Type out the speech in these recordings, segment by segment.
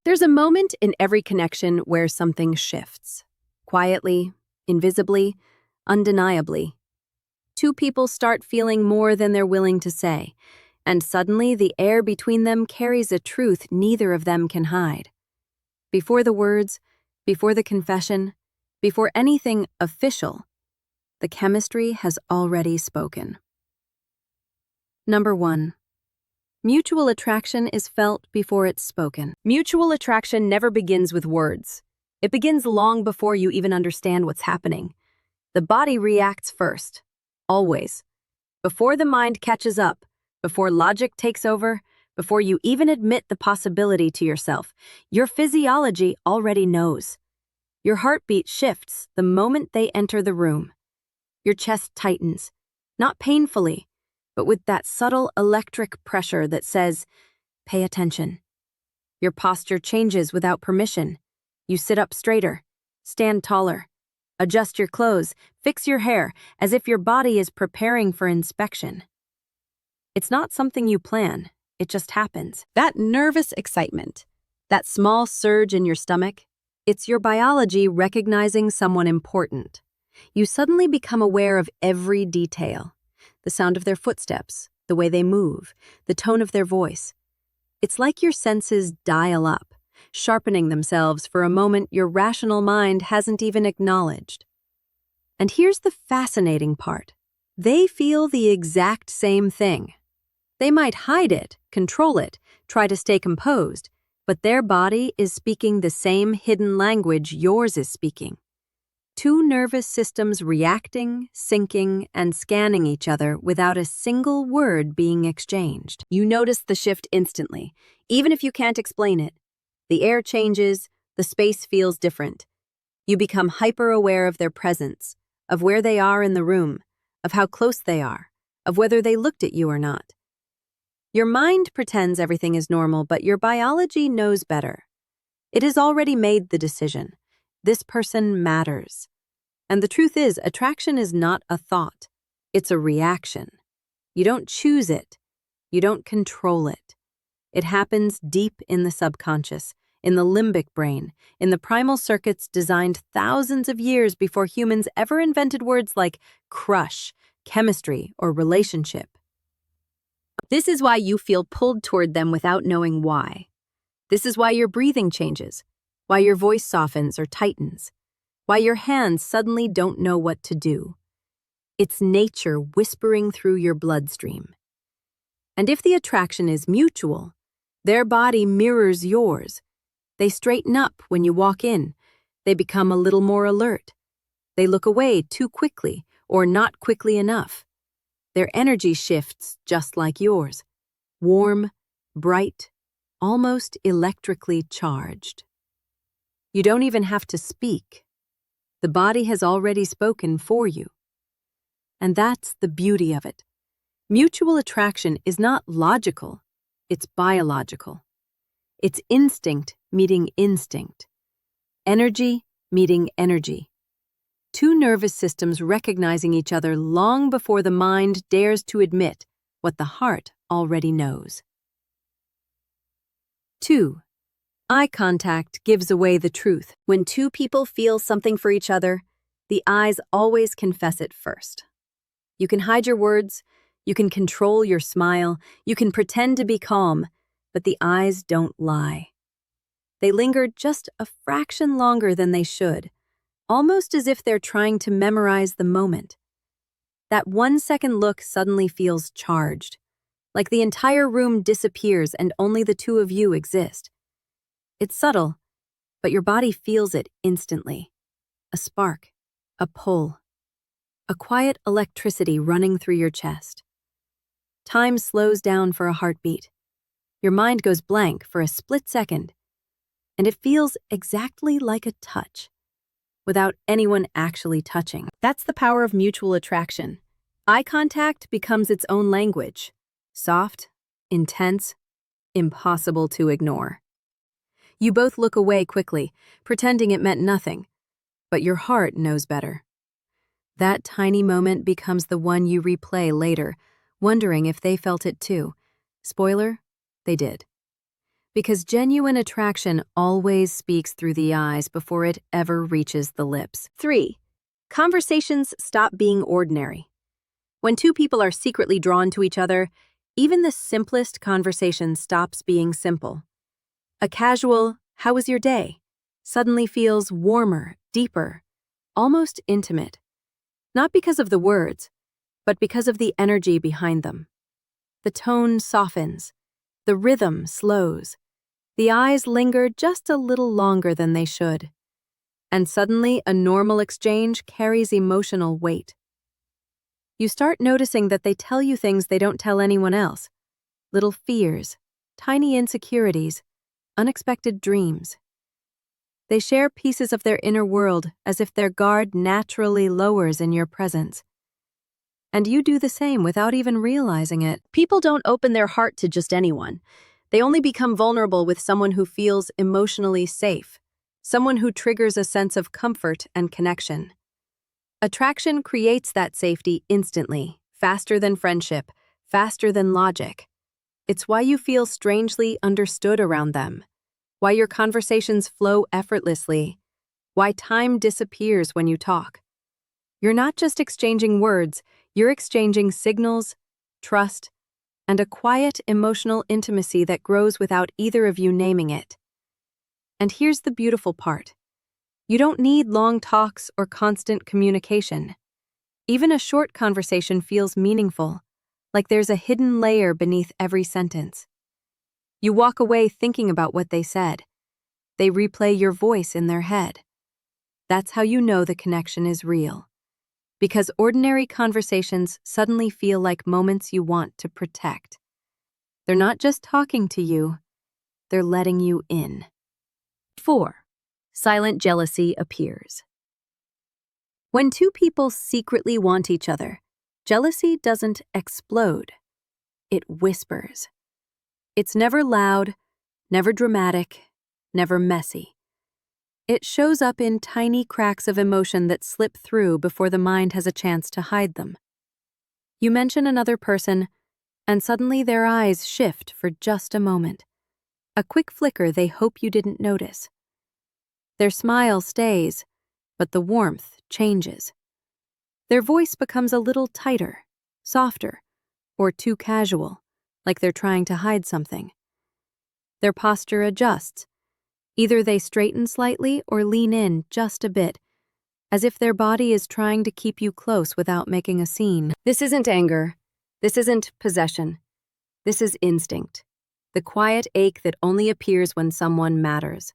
There's a moment in every connection where something shifts. Quietly, invisibly, undeniably. Two people start feeling more than they're willing to say, and suddenly the air between them carries a truth neither of them can hide. Before the words, before the confession, before anything official, the chemistry has already spoken. Number 1. Mutual attraction is felt before it's spoken. Mutual attraction never begins with words. It begins long before you even understand what's happening. The body reacts first, always. Before the mind catches up, before logic takes over, before you even admit the possibility to yourself, your physiology already knows. Your heartbeat shifts the moment they enter the room. Your chest tightens, not painfully, but with that subtle electric pressure that says, pay attention. Your posture changes without permission. You sit up straighter, stand taller, adjust your clothes, fix your hair, as if your body is preparing for inspection. It's not something you plan, it just happens. That nervous excitement, that small surge in your stomach, it's your biology recognizing someone important. You suddenly become aware of every detail. The sound of their footsteps, the way they move, the tone of their voice. It's like your senses dial up, sharpening themselves for a moment your rational mind hasn't even acknowledged. And here's the fascinating part. They feel the exact same thing. They might hide it, control it, try to stay composed, but their body is speaking the same hidden language yours is speaking. Two nervous systems reacting, syncing, and scanning each other without a single word being exchanged. You notice the shift instantly, even if you can't explain it. The air changes, the space feels different. You become hyper-aware of their presence, of where they are in the room, of how close they are, of whether they looked at you or not. Your mind pretends everything is normal, but your biology knows better. It has already made the decision. This person matters. And the truth is, attraction is not a thought. It's a reaction. You don't choose it. You don't control it. It happens deep in the subconscious, in the limbic brain, in the primal circuits designed thousands of years before humans ever invented words like crush, chemistry, or relationship. This is why you feel pulled toward them without knowing why. This is why your breathing changes, why your voice softens or tightens, why your hands suddenly don't know what to do. It's nature whispering through your bloodstream. And if the attraction is mutual, their body mirrors yours. They straighten up when you walk in. They become a little more alert. They look away too quickly or not quickly enough. Their energy shifts just like yours. Warm, bright, almost electrically charged. You don't even have to speak. The body has already spoken for you. And that's the beauty of it. Mutual attraction is not logical, it's biological. It's instinct meeting instinct. Energy meeting energy. Two nervous systems recognizing each other long before the mind dares to admit what the heart already knows. 2. Eye contact gives away the truth. When two people feel something for each other, the eyes always confess it first. You can hide your words, you can control your smile, you can pretend to be calm, but the eyes don't lie. They linger just a fraction longer than they should, almost as if they're trying to memorize the moment. That 1-second look suddenly feels charged, like the entire room disappears and only the two of you exist. It's subtle, but your body feels it instantly. A spark, a pull, a quiet electricity running through your chest. Time slows down for a heartbeat. Your mind goes blank for a split second, and it feels exactly like a touch, without anyone actually touching. That's the power of mutual attraction. Eye contact becomes its own language. Soft, intense, impossible to ignore. You both look away quickly, pretending it meant nothing, but your heart knows better. That tiny moment becomes the one you replay later, wondering if they felt it too. Spoiler, they did. Because genuine attraction always speaks through the eyes before it ever reaches the lips. 3. Conversations stop being ordinary. When two people are secretly drawn to each other, even the simplest conversation stops being simple. A casual, "How was your day?" suddenly feels warmer, deeper, almost intimate. Not because of the words, but because of the energy behind them. The tone softens, the rhythm slows, the eyes linger just a little longer than they should. And suddenly, a normal exchange carries emotional weight. You start noticing that they tell you things they don't tell anyone else. Little fears, tiny insecurities, unexpected dreams. They share pieces of their inner world as if their guard naturally lowers in your presence. And you do the same without even realizing it. People don't open their heart to just anyone. They only become vulnerable with someone who feels emotionally safe, someone who triggers a sense of comfort and connection. Attraction creates that safety instantly, faster than friendship, faster than logic. It's why you feel strangely understood around them, why your conversations flow effortlessly, why time disappears when you talk. You're not just exchanging words, you're exchanging signals, trust, and a quiet emotional intimacy that grows without either of you naming it. And here's the beautiful part. You don't need long talks or constant communication. Even a short conversation feels meaningful, like there's a hidden layer beneath every sentence. You walk away thinking about what they said. They replay your voice in their head. That's how you know the connection is real. Because ordinary conversations suddenly feel like moments you want to protect. They're not just talking to you, they're letting you in. 4. Silent jealousy appears. When two people secretly want each other, jealousy doesn't explode. It whispers. It's never loud, never dramatic, never messy. It shows up in tiny cracks of emotion that slip through before the mind has a chance to hide them. You mention another person, and suddenly their eyes shift for just a moment. A quick flicker they hope you didn't notice. Their smile stays, but the warmth changes. Their voice becomes a little tighter, softer, or too casual, like they're trying to hide something. Their posture adjusts. Either they straighten slightly or lean in just a bit, as if their body is trying to keep you close without making a scene. This isn't anger. This isn't possession. This is instinct. The quiet ache that only appears when someone matters.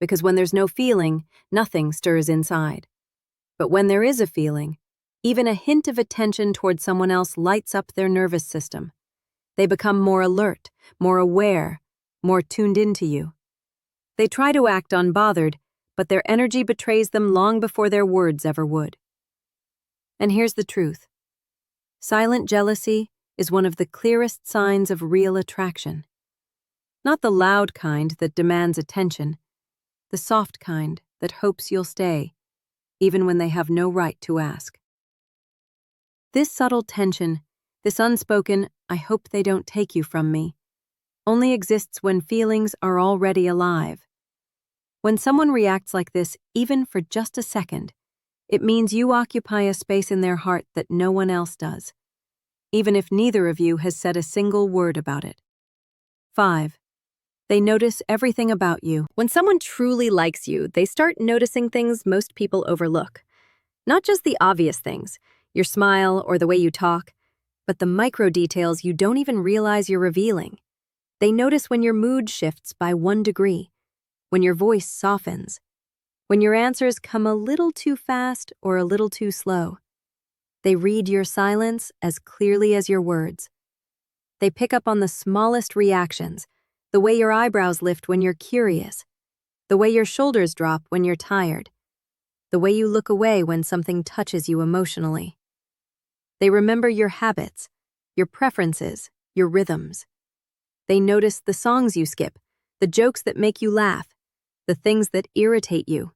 Because when there's no feeling, nothing stirs inside. But when there is a feeling, even a hint of attention toward someone else lights up their nervous system. They become more alert, more aware, more tuned into you. They try to act unbothered, but their energy betrays them long before their words ever would. And here's the truth. Silent jealousy is one of the clearest signs of real attraction. Not the loud kind that demands attention, the soft kind that hopes you'll stay, even when they have no right to ask. This subtle tension, this unspoken, "I hope they don't take you from me," only exists when feelings are already alive. When someone reacts like this, even for just a second, it means you occupy a space in their heart that no one else does, even if neither of you has said a single word about it. 5. They notice everything about you. When someone truly likes you, they start noticing things most people overlook. Not just the obvious things, your smile or the way you talk, but the micro details you don't even realize you're revealing. They notice when your mood shifts by 1 degree, when your voice softens, when your answers come a little too fast or a little too slow. They read your silence as clearly as your words. They pick up on the smallest reactions, the way your eyebrows lift when you're curious, the way your shoulders drop when you're tired, the way you look away when something touches you emotionally. They remember your habits, your preferences, your rhythms. They notice the songs you skip, the jokes that make you laugh, the things that irritate you,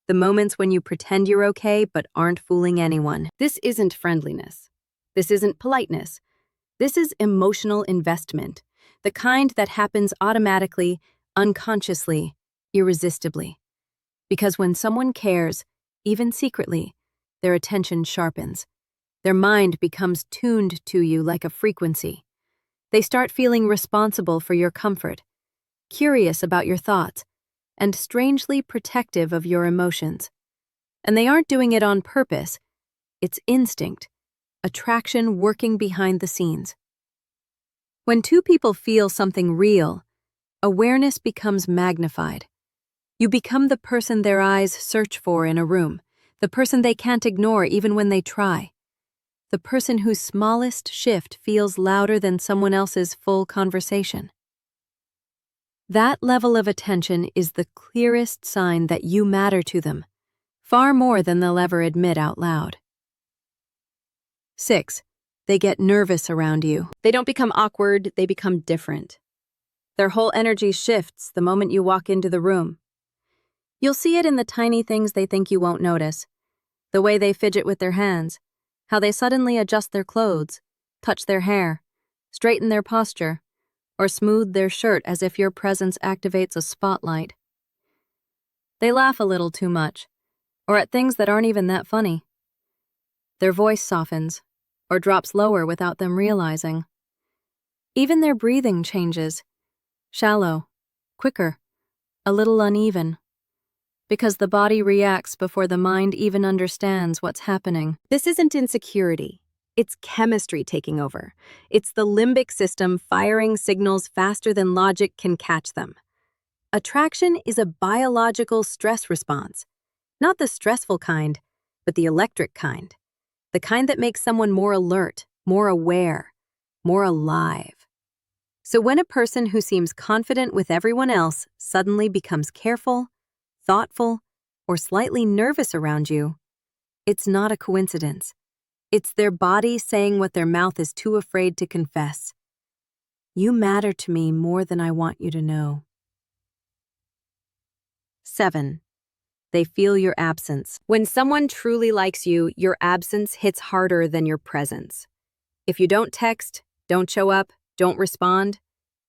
the moments when you pretend you're okay but aren't fooling anyone. This isn't friendliness. This isn't politeness. This is emotional investment. the kind that happens automatically, unconsciously, irresistibly. Because when someone cares, even secretly, their attention sharpens. Their mind becomes tuned to you like a frequency. They start feeling responsible for your comfort, curious about your thoughts, and strangely protective of your emotions. And they aren't doing it on purpose. It's instinct, attraction working behind the scenes. When two people feel something real, awareness becomes magnified. You become the person their eyes search for in a room, the person they can't ignore even when they try, the person whose smallest shift feels louder than someone else's full conversation. That level of attention is the clearest sign that you matter to them, far more than they'll ever admit out loud. 6. They get nervous around you. They don't become awkward, they become different. Their whole energy shifts the moment you walk into the room. You'll see it in the tiny things they think you won't notice. The way they fidget with their hands, how they suddenly adjust their clothes, touch their hair, straighten their posture, or smooth their shirt as if your presence activates a spotlight. They laugh a little too much, or at things that aren't even that funny. Their voice softens, or drops lower without them realizing. Even their breathing changes, shallow, quicker, a little uneven, because the body reacts before the mind even understands what's happening. This isn't insecurity. It's chemistry taking over. It's the limbic system firing signals faster than logic can catch them. Attraction is a biological stress response, not the stressful kind, but the electric kind, the kind that makes someone more alert, more aware, more alive. So when a person who seems confident with everyone else suddenly becomes careful, thoughtful, or slightly nervous around you, it's not a coincidence. It's their body saying what their mouth is too afraid to confess. You matter to me more than I want you to know. 7. They feel your absence. When someone truly likes you, your absence hits harder than your presence. If you don't text, don't show up, don't respond,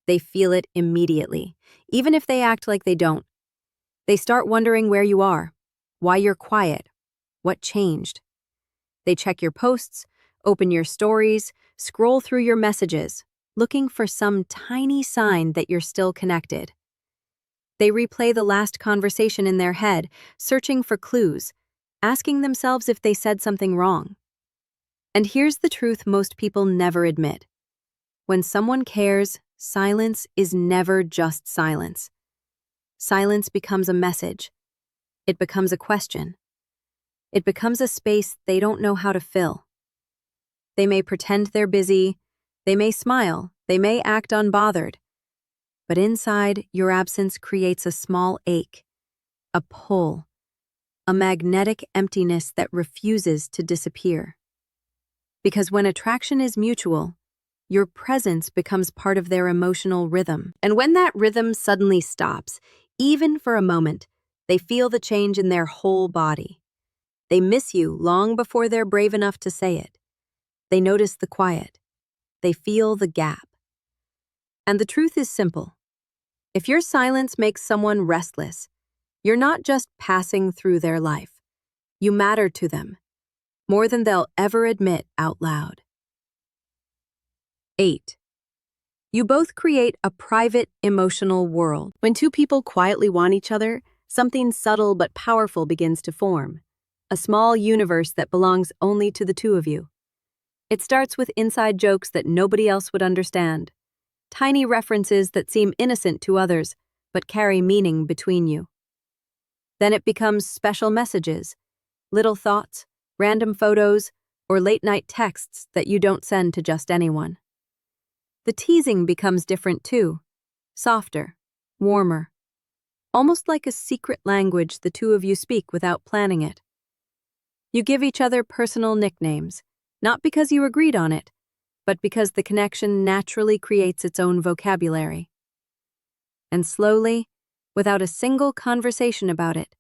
they feel it immediately, even if they act like they don't. They start wondering where you are, why you're quiet, what changed. They check your posts, open your stories, scroll through your messages, looking for some tiny sign that you're still connected. They replay the last conversation in their head, searching for clues, asking themselves if they said something wrong. And here's the truth most people never admit. When someone cares, silence is never just silence. Silence becomes a message. It becomes a question. It becomes a space they don't know how to fill. They may pretend they're busy, they may smile, they may act unbothered. But inside, your absence creates a small ache, a pull, a magnetic emptiness that refuses to disappear. Because when attraction is mutual, your presence becomes part of their emotional rhythm. And when that rhythm suddenly stops, even for a moment, they feel the change in their whole body. They miss you long before they're brave enough to say it. They notice the quiet. They feel the gap. And the truth is simple. If your silence makes someone restless, you're not just passing through their life. You matter to them, more than they'll ever admit out loud. 8. You both create a private, emotional world. When two people quietly want each other, something subtle but powerful begins to form. A small universe that belongs only to the two of you. It starts with inside jokes that nobody else would understand. Tiny references that seem innocent to others, but carry meaning between you. Then it becomes special messages, little thoughts, random photos, or late-night texts that you don't send to just anyone. The teasing becomes different too, softer, warmer, almost like a secret language the two of you speak without planning it. You give each other personal nicknames, not because you agreed on it, but because the connection naturally creates its own vocabulary. And slowly, without a single conversation about it,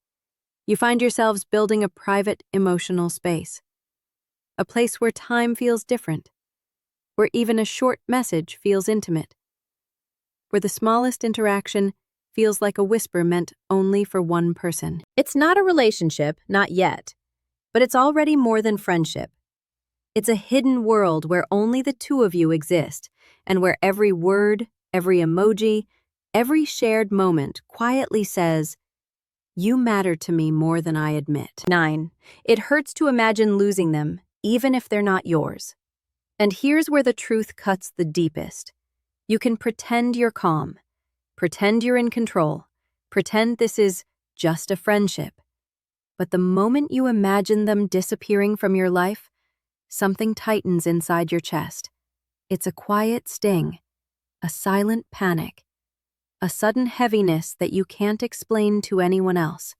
you find yourselves building a private emotional space. A place where time feels different, where even a short message feels intimate. where the smallest interaction feels like a whisper meant only for one person. It's not a relationship, not yet, but it's already more than friendship. It's a hidden world where only the two of you exist, and where every word, every emoji, every shared moment quietly says, "You matter to me more than I admit." 9. It hurts to imagine losing them, even if they're not yours. And here's where the truth cuts the deepest. You can pretend you're calm, pretend you're in control, pretend this is just a friendship. But the moment you imagine them disappearing from your life, something tightens inside your chest. It's a quiet sting, a silent panic, a sudden heaviness that you can't explain to anyone else.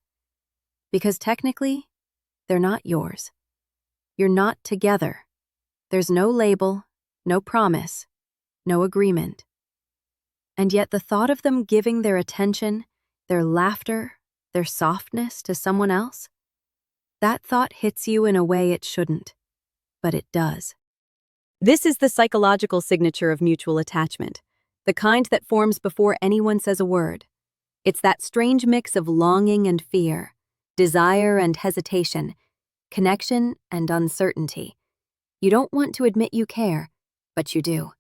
Because technically, they're not yours. You're not together. There's no label, no promise, no agreement. And yet the thought of them giving their attention, their laughter, their softness to someone else, that thought hits you in a way it shouldn't, but it does. This is the psychological signature of mutual attachment, the kind that forms before anyone says a word. It's that strange mix of longing and fear, desire and hesitation, connection and uncertainty. You don't want to admit you care, but you do.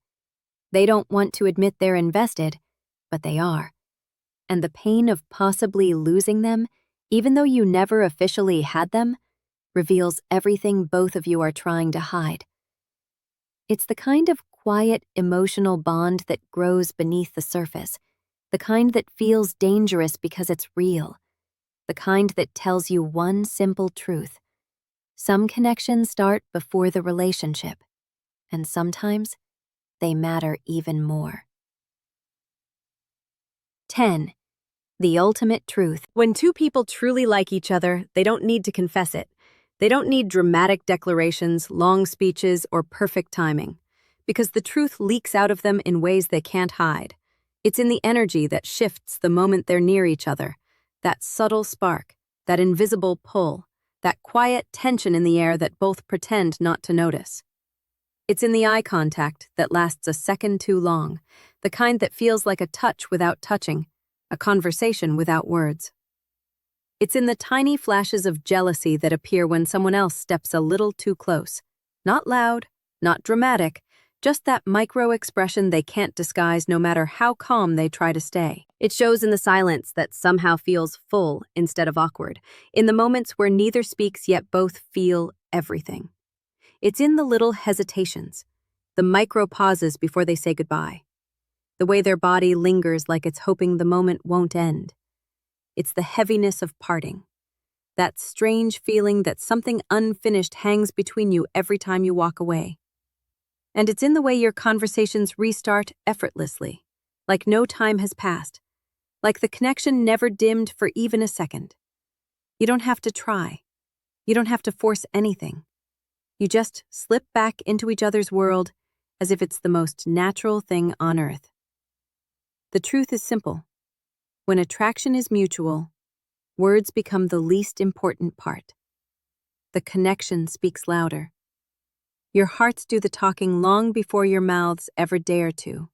They don't want to admit they're invested, but they are. And the pain of possibly losing them, even though you never officially had them, reveals everything both of you are trying to hide. It's the kind of quiet, emotional bond that grows beneath the surface, the kind that feels dangerous because it's real, the kind that tells you one simple truth. Some connections start before the relationship, and sometimes they matter even more. 10. The ultimate truth. When two people truly like each other, they don't need to confess it. They don't need dramatic declarations, long speeches, or perfect timing, because the truth leaks out of them in ways they can't hide. It's in the energy that shifts the moment they're near each other, that subtle spark, that invisible pull, that quiet tension in the air that both pretend not to notice. It's in the eye contact that lasts a second too long, the kind that feels like a touch without touching, a conversation without words. It's in the tiny flashes of jealousy that appear when someone else steps a little too close. Not loud, not dramatic, just that micro-expression they can't disguise no matter how calm they try to stay. It shows in the silence that somehow feels full instead of awkward, in the moments where neither speaks yet both feel everything. It's in the little hesitations, the micro-pauses before they say goodbye, the way their body lingers like it's hoping the moment won't end. It's the heaviness of parting, that strange feeling that something unfinished hangs between you every time you walk away. And it's in the way your conversations restart effortlessly, like no time has passed, like the connection never dimmed for even a second. You don't have to try. You don't have to force anything. You just slip back into each other's world as if it's the most natural thing on earth. The truth is simple. When attraction is mutual, words become the least important part. The connection speaks louder. Your hearts do the talking long before your mouths ever dare to.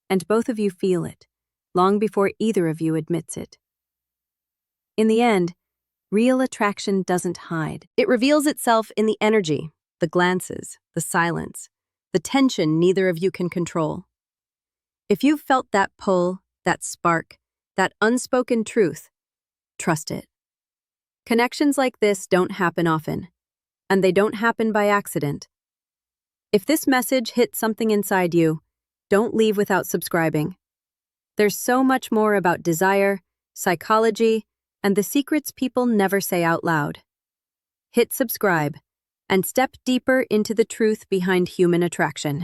And both of you feel it, long before either of you admits it. In the end, real attraction doesn't hide. It reveals itself in the energy, the glances, the silence, the tension neither of you can control. If you've felt that pull, that spark, that unspoken truth, trust it. Connections like this don't happen often, and they don't happen by accident. If this message hit something inside you, don't leave without subscribing. There's so much more about desire, psychology, and the secrets people never say out loud. Hit subscribe and step deeper into the truth behind human attraction.